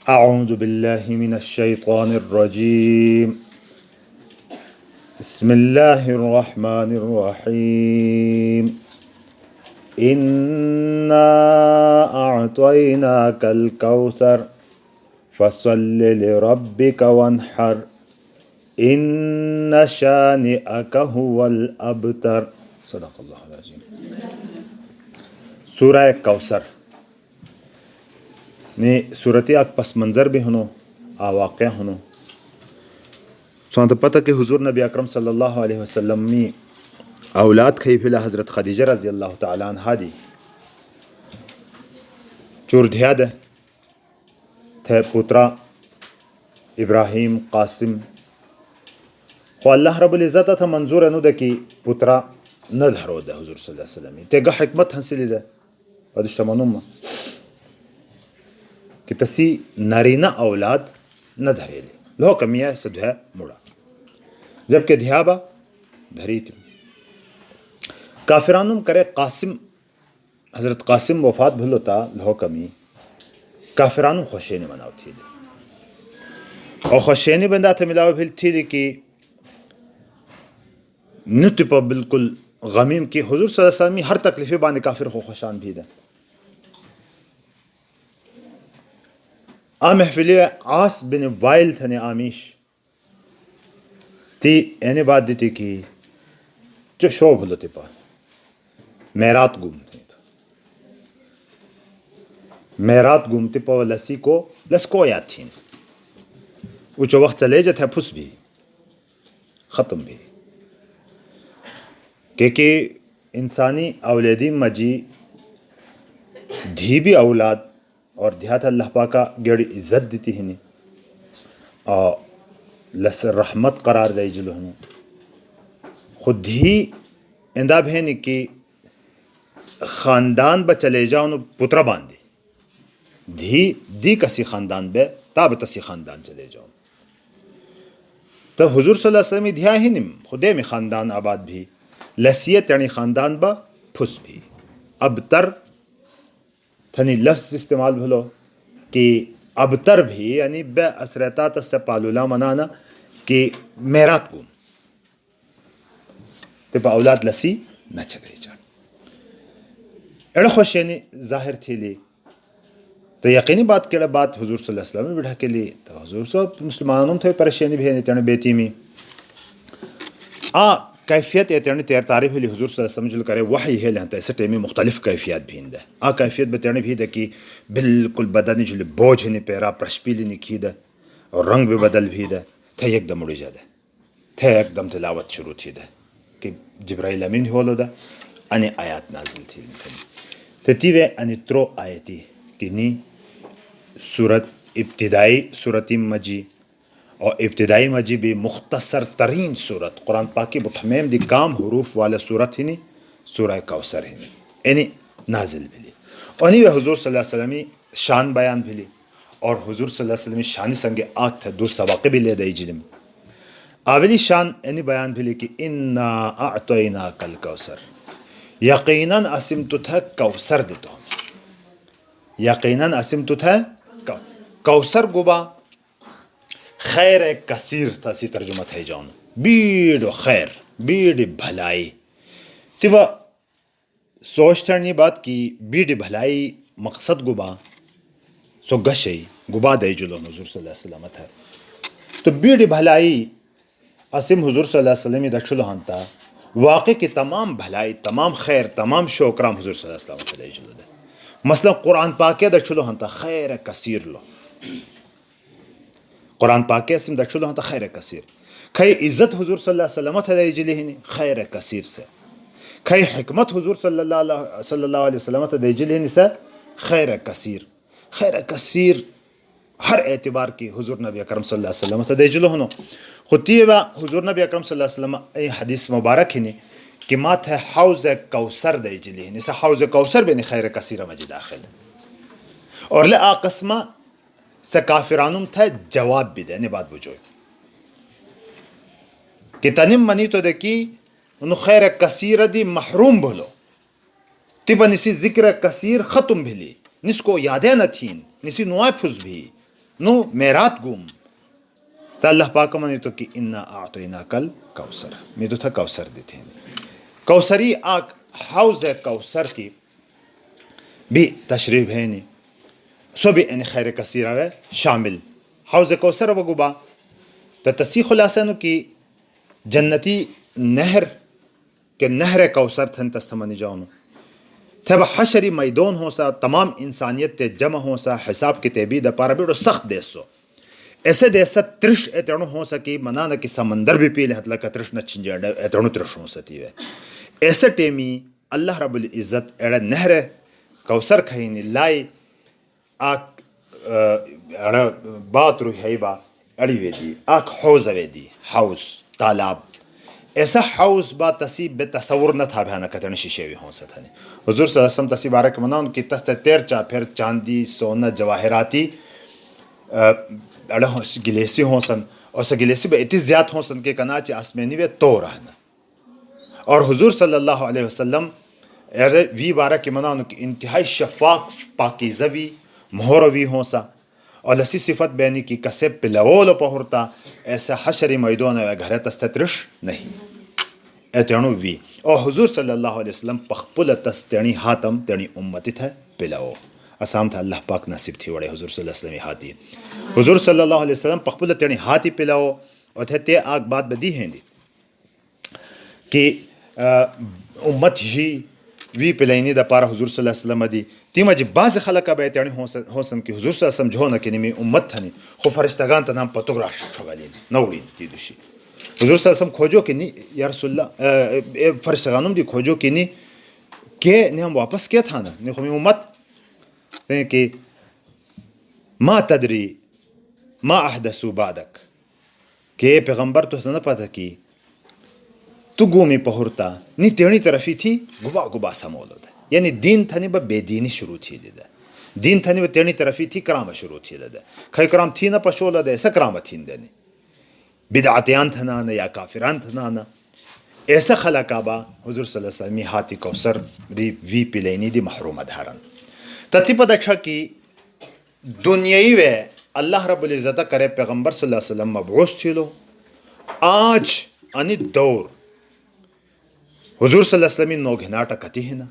اعوذ باللہ من الشیطان الرجیم بسم اللہ الرحمن الرحیم انا اعطیناک الکوثر فصل لربک وانحر ان شانئک هو الابتر صدق اللہ العظیم۔ سورہ کوثر نے صورتی اک پس منظر بھی ہنو آ واقعہ ہنو سوانت پتہ کہ حضور نبی اکرم صلی اللہ علیہ وسلم می اولاد کھئی پھلا حضرت خدیجہ رضی اللہ تعالیٰ عنہ دی چور دھیا دے تھے پوترا ابراہیم قاسم خو اللہ رب العزت تھا منظور انو دے کی پوترا نہ دھرو دے حضور صلی اللہ علیہ وسلم تے گا حکمت حاصلی دے ودشتا منوما کہ تسی نارینہ اولاد نہ دھرے لے لو کمیہ سدھے مڑا جبکہ دھیابا دھری تھی کافرانم کرے قاسم حضرت قاسم وفات بھلو تا لو کمی کافرانم خوشینی مناو تھی دی اور خوشینی بندہ تھا ملاو بھل تھی دی کہ نتپا بالکل غمیم کی حضور صلی اللہ علیہ وسلم ہر تکلیفی باندے کافر خو خوشان بھی دے محفلی عاص بن وائل تھنے آمیش تی اینی بات دیتی کی جو شو بھلو تی پا میرات گوم تی میرات گوم تی پا لسی کو لس کو یاد تھین اوچو وقت چلے جاتے پھس بھی ختم بھی کہ انسانی اولادی مجی دھی بھی اولاد اور دیہات اللہ پاکا گیڑی عزت دیتی ہنی اور لس رحمت قرار دائی جلو ہنی خود ہی انداب ہے نی کہ خاندان با چلے جاؤ پترا باندھی دی کسی خاندان بے تاب تسی خاندان چلے جاؤ تو حضور صلی اللہ علیہ وسلم دھیا ہی نم خودے میں خاندان آباد بھی لسیت یعنی خاندان با پھس بھی ابتر تھنی لفظ استعمال بھلو کہ ابتر بھی یعنی بے اسرتا تس پالولا منانا کہ میرات گوم تبا اولاد لسی نہ چلے جا اڑا خوش یعنی ظاہر تھی لی تو یقینی بات کیڑا بات حضور صلی اللہ علیہ وسلم بڑھا کے لی تو حضور صلی اللہ علیہ وسلم مسلمانوں تھے پریشانی بھی ہے بیتی میں کیفیت اعتراض تیر تعریف ہے حضور صلی اللہ علیہ وسلم جل کرے وحی ہے لہنتا اس ٹائم میں مختلف کیفیت بھی ہندہ کیفیت بتانے بھی ہے کہ بالکل بدن جل بوجھ نہیں پیرا پرشپیلی نہیں کھی دے اور رنگ بھی بدل بھی دے تھے ایک دم اڑی جا دے تھے ایک دم تلاوت شروع تھی دے کہ جبرائیل امین ہولو دا انہیں آیات نازل تھی تھے تیوے انہیں ترو آیتی کہ نی صورت ابتدائی صورتی مجی اور ابتدائی مجی بھی مختصر ترین صورت قرآن پاکی بتمیم دی کام حروف والا صورت ہی نہیں سورہ کوثر ہی نہیں یعنی نازل بھی لی اور نہیں حضور صلی اللہ علیہ وسلم شان بیان بھی لی اور حضور صلی اللہ علیہ وسلم شانی سنگ آگ تھا دو سواقع بھی لے دائی جلم اولی شان یعنی بیان بھی لی کہ انا اعطیناک الکوثر یقیناً اسم تو تھا کوثر دیتا ہوں یقیناً اسم تو تھا کوثر گبا خیر کثیر تھا سی ترجمہ تھے جاؤن بیڑ خیر بیڑ بھلائی تیوا سوچتا نہیں بات کی بیڑ بھلائی مقصد گبا سو گشی گبا دائی جلو حضور صلی اللہ علیہ وسلم تھا تو بیڑ بھلائی اسم حضور صلی اللہ علیہ وسلم دکھلو ہنتا واقع کی تمام بھلائی تمام خیر تمام شوکرام حضور صلی اللہ علیہ وسلم دائی جلو دے مثلا قرآن پاکے دکھلو ہنتا خیر کثیر لو قرآن پاکے اسم دکھلو ہنتا خیر کثیر کھئی عزت حضور صلی اللہ علیہ وسلم تھا دائی جلی ہنی خیر کثیر سے کھئی حکمت حضور صلی اللہ علیہ وسلم تھا دائی جلی ہنی سے خیر کثیر ہر اعتبار کی حضور نبی اکرم صلی اللہ علیہ وسلم تھا دائی جلو ہنو خطیبہ حضور نبی اکرم صلی اللہ علیہ وسلم ای حدیث مبارک ہنی کہ ما تھا حوض کوثر دائی جلی ہنی سے حوض کوثر بینی خیر کثیر مجی داخل اور لئے قسمہ سے کافرانم تھا جواب بھی دے نہیں بات بجوئے کہ تنم منی تو دیکھی انہوں خیر کثیر دی محروم بھولو تیبا نسی ذکر کثیر ختم بھلی نس کو یادیں نہ تھین نسی نوائے پھس بھی نو میرات گوم تا اللہ پاک منی تو کہ انا اعطیناکل کوثر می تو تھا کوثر دیتے ہیں کوثری آگ حوض کوثر کی بھی تشریف ہے نہیں سو بھی ان خیر کثیر ہے شامل حوض کوثر و گبا تا تسی خلاصہ نو کی جنتی نہر کہ نہر کوثر تھن تستمنی جاؤنو تھے با حشری میدون ہو سا تمام انسانیت تے جمع ہو سا حساب کتابی دا پارا بیڑو سخت دیسو ایسے دیسا ترش ایترنو ہو سکی منانا کی سمندر بھی پیلے حتلا کا ترش نہ چنجا ایترنو ترش ہو ستی ہے ایسے ٹیمی اللہ رب العزت ایڑا نہر کوثر کھینی لائی آک ایڑا بات روی حیبا اڑی ویدی آک حوض ویدی حوض تالاب ایسا حوض با تصیب بے تصور نہ تھا بھانا کتنے شیشے بھی ہوں سکتے ہیں حضور صلی اللہ علیہ وسلم تصیب آرہ کے منع ان کی تست تیر چا پھر چاندی سونا جواہراتی گلیسی ہوں سن اور سے گلیسی بے اتنی زیادہ ہوں سن کہ کناچے آسمینی بے تو رہنا اور حضور صلی اللہ علیہ وسلم وی بارہ کے منع ان کی انتہائی شفاق پاکیزہ وی مہروی ہوں سا اور لسی صفت بینی کی کسے پلول پہرتا ایسا حشری میدون ہے گھر تسترش نہیں ایتنو وی اور حضور صلی اللہ علیہ وسلم پخپل تستنی حاتم تنی امتی تھا پلاو اسام تھا اللہ پاک نصیب تھی وڑے حضور صلی اللہ علیہ وسلم ہاتی حضور صلی اللہ علیہ وسلم پخپل تنی ہاتی پلاو اور تھے تے آگ بات بدی ہیں دی کہ امت ہی وی پلینی دا پارا حضور صلی اللہ علیہ وسلم دی تیما جی باز خلقہ بیت یعنی حسن کی حضور صلی اللہ علیہ وسلم جو نکنی میں امت تھنی خو فرشتگان تا نام پتوگراش چھوگالین نوڑین تی دوشی حضور صلی اللہ علیہ وسلم کھوجو کہ نہیں یا رسول اللہ فرشتگانم دی کھوجو کہ نہیں کہ نہیں ہم واپس کیا تھا نا نہیں خو میں امت کہ ما تدری ما احدثو بعدک کہ پیغمبر تو نہ پتا کی تو گومی پہرتا نی تیڑی طرفی تھی گبا گبا سمولو دا یعنی دین تھنی با بے دینی شروع تھی دا دین تھنی با تیڑی طرفی تھی کرامہ شروع تھی دا کھائی کرام تھی نا پشولا دا ایسا کرامہ تھی دا بدعاتیان تھنانا یا کافران تھنانا ایسا خلقہ با حضور صلی اللہ علیہ وسلم ہاتی کوثر ری وی پلینی دی محروم دھارن تتی پا دکھا کی دنیای وے اللہ رب العزت کرے پیغمبر صلی اللہ علیہ وسلم مبعوث تھی لو آج انی دور حضور صلی اللہ علیہ وسلم نو گھناٹا کتی ہے نا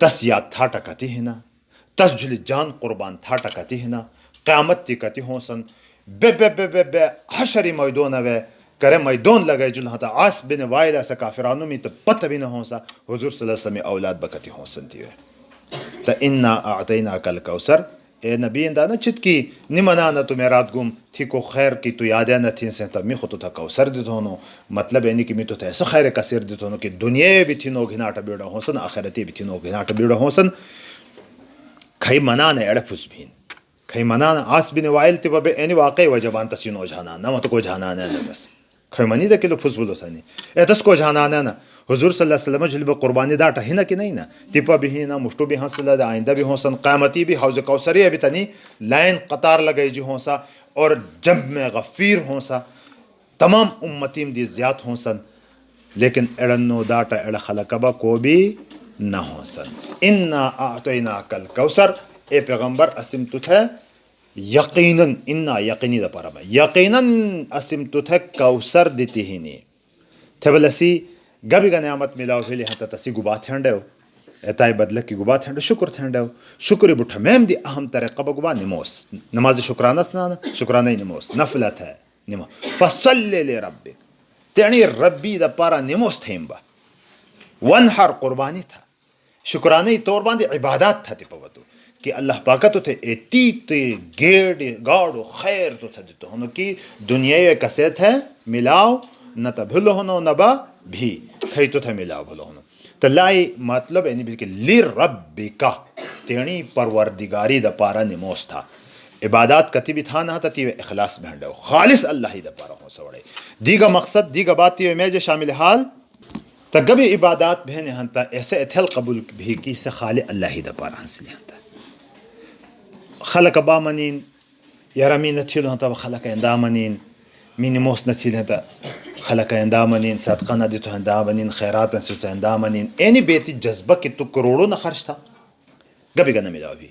تس یاد تھا ٹکتی ہے نا تس جھلی جان قربان تھا ٹکتی ہے نا قیامت تی کتی ہوں سن بے بے بے بے بے حشری میدون وے کرے میدون لگے جلہا تا آس بن وائل ایسا کافرانو میں تو پتہ بھی نہ ہوں سا حضور صلی اللہ علیہ وسلم اولاد بکتی ہوں سن تیوے تا انا اعطینا کل کوثر اے نبی اندانا چت کی نمانانا تو میرات گم تھی کو خیر کی تو یادیں نہ تھیں سے تب می خود تا کوثر دیتو ہونو مطلب اینی کہ می تو ایسا خیر کثیر دیتو ہونو کہ دنیا بھی تھی نو گھناٹا بیڑا ہوں سن آخرتی بھی تھی نو گھناٹا بیڑا ہوں سن کھائی منانا اڑے پھس بھین کھائی منانا آس بن وائل تی بابے اینی واقعی وجبان تسی نو جھانانا مت کو جھانانا نا تس کھائی منی دا کلو پھس بلو تھانی اے تس کو جھانانا نا حضور صلی اللہ علیہ وسلم جلب قربانی داٹا ہی نا کہ نہیں نا تپا بھی ہی نا مشتو بھی حاصل دا آئندہ بھی ہوں سن قیامتی بھی حوض کوثری ابھی تنی لائن قطار لگئی جی ہوں سا اور جب میں غفیر ہوں سا تمام امتیم دی زیاد ہوں سن لیکن اڑنو داٹا اڑ خلقبا کو بھی نہ ہوں سن انا اعطینا کل کوثر اے پیغمبر اسم تو تھے یقیناً انا یقینی دا پارا با یقیناً اسم تو تھے کوثر دیتی ہی نہیں تھے بلسی گبی گا نعمت ملاو فیلی حتی تسی گبا تھینڈے ہو اتائی بدلک کی گبا تھینڈے شکر تھینڈے ہو شکری بٹھا میم دی اہم طریقہ با گبا نموس نماز شکرانہ تھنانا شکرانہ نموس نفلت ہے نموس فصلی لی ربک تینی ربی دا پارا نموس تھیم با ونحر قربانی تھا شکرانہ طور باندی عبادات تھا تی پوتو کہ اللہ پاکا تو تھے ایتی تی گاڑو خیر تو تھا دیتو ہنو کی دنیا کسے تھے ملاو نہ تا بھلو ہنو نہ با بھی کھئی تو تھا ملاو بھلو ہنو تو لائی مطلب اینی بھی کہ لی ربکا تینی پروردگاری دا پارا نموس تھا عبادات کتی بھی تھا نہ تا تیوے اخلاص بہنڈے ہو خالص اللہ ہی دا پارا ہو سوڑے دیگا مقصد دیگا بات تیوے میجے شامل حال تا گبی عبادات بہنے ہنتا ایسے اتھل قبول بھی کی سے خالی اللہ ہی دا پارا حاصل ہنتا خلق با منین یارمی نتھیلو ہنتا خلق اندا منین مینی موس نتھیل ہنتا خلق اندا منین صدقہ نہ دیتو اندا منین خیرات نسیتو اندا منین اینی بیتی جذبہ کی تو کروڑوں نہ خرچ تھا گبی گا نہ ملاو بھی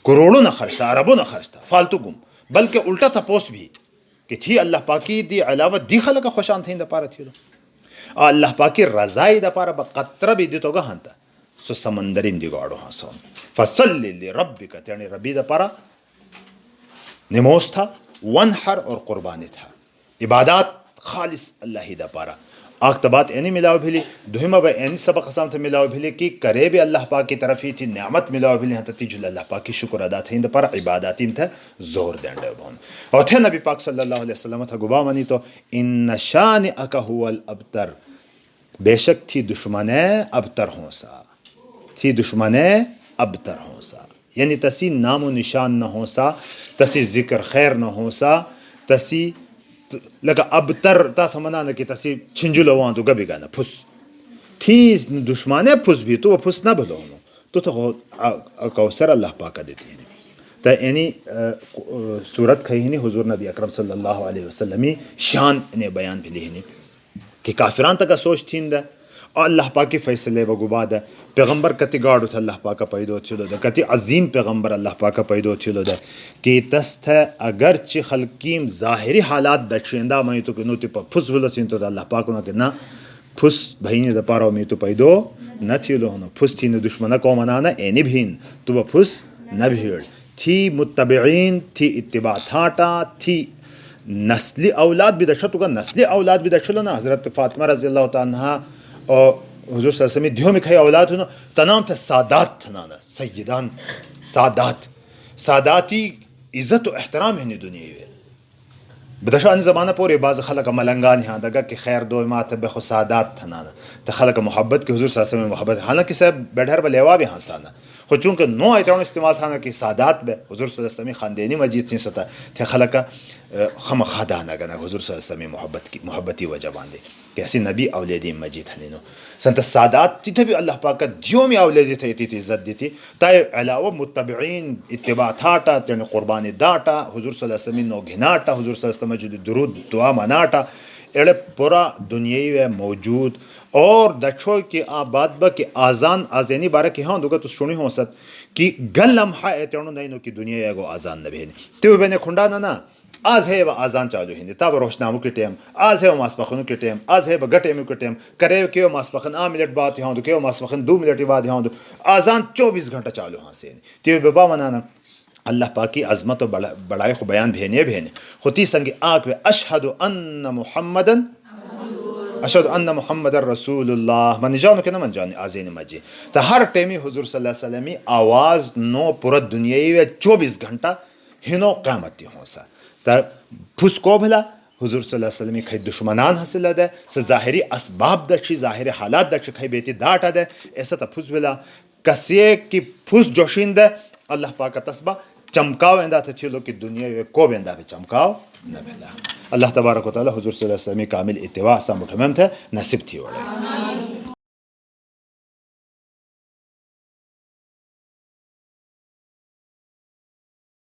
کروڑوں نہ خرچ تھا، اربوں نہ خرچ تھا فالتو گم، بلکہ الٹا تپوس بھی کہ تھی اللہ پاکی دی علاوہ دی خلق خوشان تھیں دا پارا تھی اللہ پاکی رضائی دا پارا بقطرہ بھی دی تو گا ہانتا سو سمندرین دی گاڑو ہاں سون فصلی لی ربکا یعنی ربی دا پارا نموز تھا، ونحر اور قربانی تھا، عبادات خالص اللہ ہی دا پارا آگ تبات اینی ملاو بھلی دوہمہ با اینی سبق قسم تھا ملاو بھلی کی کرے بھی اللہ پاک کی طرفی تھی نعمت ملاو بھلی ہاں تی جل اللہ پاک کی شکر ادا تھا دا پارا عباداتیم تھا زور دینڈے بھون اور تھے نبی پاک صلی اللہ علیہ وسلم تھا گبا منی تو ان شان اکا ہوا الابتر، بے شک تھی دشمنے ابتر ہوں سا، تھی دشمنے ابتر ہوں سا، یعنی تسی نام و نشان نہ ہوں سا، تسی ذکر خیر نہ ہوں سا، تسی لگا ابتر تا تھا منانا کہ تسی چھنجو لوان تو گبی گانا پھس تھی دشمانے پھس بھی تو وہ پھس نہ بلونو تو کوثر اللہ پاکا دیتی ہیں تا یعنی صورت کھئی حضور نبی اکرم صلی اللہ علیہ وسلم شان نے بیان بھی لی کہ کافران تک سوچ تھین دا اور اللہ پاک کی فیصلے و گبا دا پیغمبر کتی گاڑو تھا اللہ پاک پیدو تھیلو دا کتی عظیم پیغمبر اللہ پاک پیدو تھیلو دا کہ تست ہے اگرچہ خلقیم ظاہری حالات دا چیندا میں تو کنو تی پا پھس بلو تھین تو دا اللہ پاک نا کہ نا پھس بھئینے دا پارا میں تو پیدو نہ تھیلو ہونا پھس تھین دشمنہ کو منانا اینی بھین تو با پھس نہ بھیڑ تھی متبعین تھی اتباع تھاٹا تھی نسلی اولاد بھی دشت ہوگا، نسلی اولاد بھی دشت نا حضرت فاطمہ رضی اللہ تعالیٰ عنہ اور حضور صلی اللہ علیہ وسلم دیو میں کھائی اولاد ہونا تنام تھا سادات تھنانا سیدان سادات ساداتی عزت و احترام ہے دنیا میں بدشا ان زمانہ پورے بعض خلق ملنگان یہاں دگا کہ خیر دو مات بخو سادات تھنانا تو خلق محبت کے حضور صلی اللہ علیہ وسلم محبت حالانکہ صاحب بیٹھر بلیوا بھی ہنسانا خود چونکہ نو ایترون استعمال تھا نا کہ سادات بے حضور صلی اللہ علیہ وسلم خاندینی مجید تھیں ستا تھے خلق خم خادانا گنا حضور صلی اللہ علیہ وسلم محبتی وجہ باندے کہ ایسی نبی اولیدی مجید ہنینو سنت سادات تھی بھی اللہ پاک کا دیو میں اولیدی تھے تی عزت دیتی تائے علاوہ متبعین اتباع تھاٹا یعنی قربانی داٹا حضور صلی اللہ علیہ وسلم نو گھناٹا حضور صلی اللہ علیہ وسلم درود دعا مناٹا اڑے پورا دنیای ہے موجود اور دچھو کہ آباد با کہ آزان آزینی بارہ کی ہاں دوگا تو سنی ہو ست کہ گل لمحہ ایترونو نہیں کہ دنیا ہے گو آزان نہ بھینی تیو بینے کھنڈا نا آز ہے وہ آزان چالو ہندی تا وہ روشنامو کے ٹیم آز ہے وہ ماسپخنو کے ٹیم آز ہے وہ گٹیمو کے ٹیم کرے کیو ماسپخن آ منٹ بعد ہاں دو کیو ماسپخن 2 منٹ بعد ہاں دو آزان 24 گھنٹہ چالو ہاں سے تیو بابا منانا اللہ پاکی عظمت و بڑائی خو بیان بھینے خودی سنگی آگ اشہد ان محمدن اشہد ان محمد رسول اللہ من جانو کہ نہ من جانے آزین مجھے تا ہر ٹیمی حضور صلی اللہ علیہ وسلم آواز نو پورا دنیای 24 گھنٹہ ہنو قیامتی ہوں سا تا پھس کو بھلا حضور صلی اللہ علیہ وسلم کھائی دشمنان حاصل دے سے ظاہری اسباب دچی ظاہری حالات دچی کھائی بیتی داٹا دے ایسا تا پھس بھلا کسیے کی پھس جوشین دے اللہ پاک تسبہ چمکاو اندہ تھا تھیلو کہ دنیا کو بھی اندہ پہ چمکاو نہ بھلا اللہ تبارک و تعالی حضور صلی اللہ علیہ وسلم کامل اتباع سا مٹھمم تھے نصیب تھی وڑے